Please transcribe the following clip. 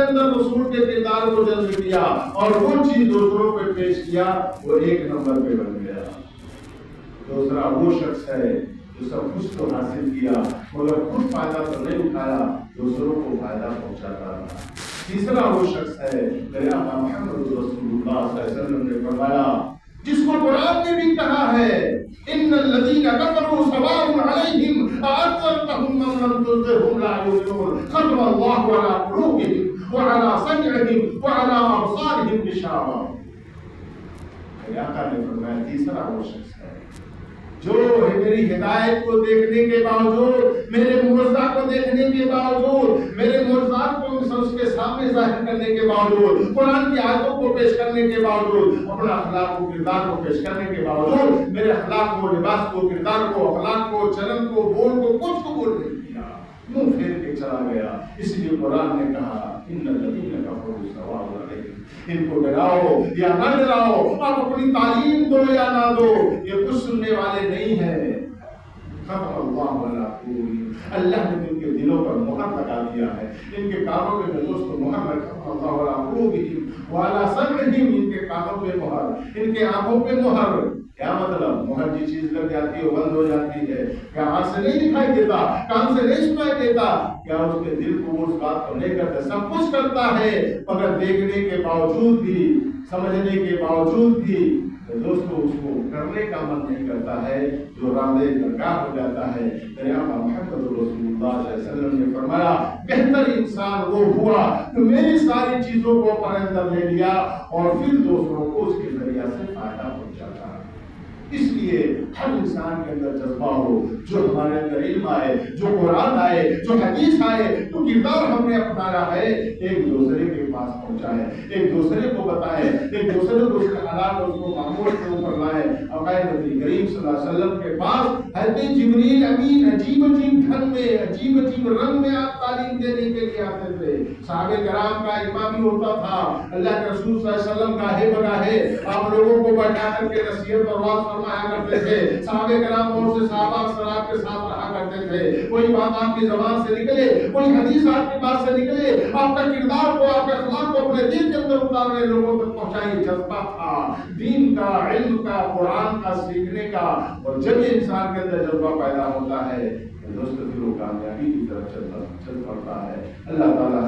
اندر رسول کے کردار کو جذب کیا اور وہ چیز دوسروں پہ پیش کیا، وہ ایک نمبر پہ بن گیا۔ دوسرا وہ شخص ہے جو سب کچھ تو حاصل کیا مگر خود فائدہ تو نہیں اٹھایا، دوسروں کو فائدہ پہنچاتا رہا۔ تیسرا وہ شخص ہے میرے آقا محمد رسول اللہ صلی اللہ علیہ وسلم نے فرمایا، جس کو قرآن نے بھی کہا ہے ان الذین کفروا سواء علیہم اانذرتہم ام لم تنذرہم لا یؤمنون ختم اللہ علی قلوبہم وعلی سمعہم وعلی ابصارہم غشاوہ۔ میرے آقا نے فرمایا تیسرا وہ شخص ہے جو میری ہدایت کو دیکھنے کے باوجود، میرے معجزہ کو دیکھنے کے باوجود، میرے معجزات کو اس کے سامنے ظاہر کرنے کے باوجود، قرآن کی آیتوں کو پیش کرنے کے باوجود، اپنا اخلاق و کردار کو پیش کرنے کے باوجود میرے اخلاق کو، لباس کو، کردار کو، اخلاق کو، چلن کو، بول کو، کچھ قبول نہیں کیا، منہ پھیر کے چلا گیا۔ اس لیے قرآن نے کہا ان الذین کفروا سواء علیہم، ان کو ڈراؤ یا نہ ڈراؤ، آپ اپنی تعلیم دو یا نہ دو، یہ کچھ سننے والے نہیں ہیں۔ ختم اللہ علی قلوبہم، اللہ نے ان کے دلوں پر مہر لگا دیا ہے، ان کے کانوں پہ دوست مہر، ختم اللہ علی قلوبہم وعلی سمعہم، ان کے کانوں پہ مہر، ان کے آنکھوں پہ مہر۔ کیا مطلب؟ مہر جی چیز لگ جاتی ہے بند ہو جاتی ہے، کیا آنکھ سے نہیں دکھائی دیتا، کان سے نہیں سنائی دیتا، کیا اس کے دل کو اس بات کو نہیں کرتا؟ سب کچھ کرتا ہے مگر دیکھنے کے باوجود بھی، سمجھنے کے باوجود بھی دوستو اس کو کرنے کا من نہیں کرتا ہے، جو راندے درگاہ ہو جاتا ہے۔ میرے آقا محمد رسول اللہ صلی اللہ علیہ وسلم نے فرمایا بہتر انسان وہ ہوا جو میری ساری چیزوں کو اپنے اندر لے لیا اور پھر دوسروں کو اس کے ذریعہ سے فائدہ پہنچاتا ہے۔ اس لیے ہر انسان کے اندر جذبہ ہو، جو ہمارے اندر علم آئے، جو قرآن آئے، جو حدیث آئے، جو کردار ہم نے اپنایا ہے، ایک دوسرے کے پاس پہنچائے، ایک دوسرے کو بتائے، ایک دوسرے کو اس کے حالات اور اس کو معمول کے اوپر لائے۔ عقائد نبی کریم صلی اللہ علیہ وسلم کے پاس حضرت جبریل امین عجیب عجیب ڈھنگ میں، عجیب عجیب رنگ میں آپ تعلیم دینے کے لیے آتے تھے۔ صحابہ کرام کا اجماع بھی ہوتا تھا، اللہ کے رسول صلی اللہ علیہ وسلم گاہے بگاہے آپ لوگوں کو بیٹھا کر کے نصیحت اور وعظ فرمایا کرتے تھے۔ صحابہ کرام اور سے صحابہ اکثر آپ کے ساتھ رہا کرتے تھے، کوئی بات آپ کی زبان سے نکلے، کوئی حدیث آپ کی بات سے نکلے، آپ کا کردار کو، آپ کے اخلاق کو اپنے دل کے اندر اتارنے، لوگوں تک پہنچائے۔ جذبہ تھا دین کا، علم کا، قرآن کا سیکھنے کا، اور جب یہ انسان کے اندر جذبہ پیدا ہوتا ہے دوستو پھر وہ کامیابی کی طرف چل پڑتا ہے۔ اللہ تعالیٰ